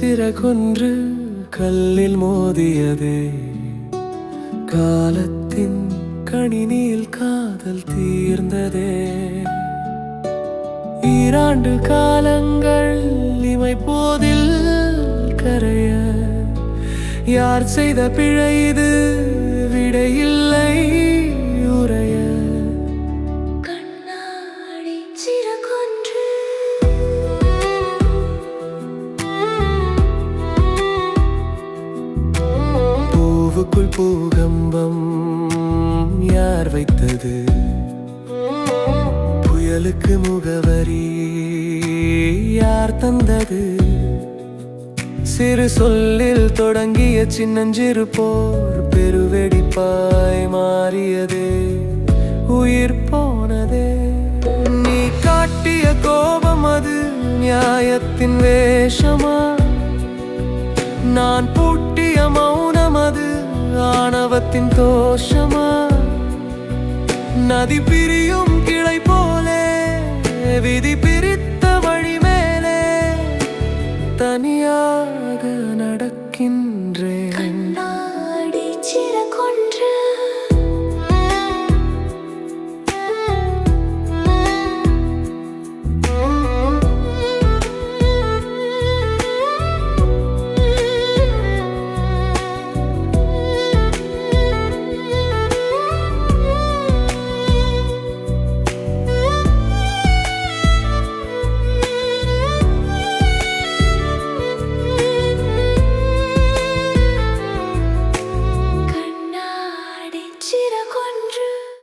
சிறகொன்று கல்லில் மோதியதே. காலத்தின் கணினியில் காதல் தீர்ந்ததே. ஈராண்டு காலங்கள் இமைப்போதில் கரைய, யார் செய்த பிழை இது விடையில்லை உரைய. கண்ணாடி சிறகொன்று பூவுக்குள் பூகம்பம் யார் வைத்தது? புயலுக்கு முகவரி யார் தந்தது? சிறு சொல்லில் தொடங்கிய சின்னஞ்சிறு போர் பெருவெடிப்பாய் மாறியதே. உயிர் போனதே. நீ காட்டிய கோபம் அது நியாயத்தின் வேஷமா? நான் பூட்டிய மௌனம் அது ஆணவத்தின் தோஷமா? நதி பிரியும் கிளை போலே விதி பிரித்த வழி மேலே தனியாக நடக்கின்றேன்.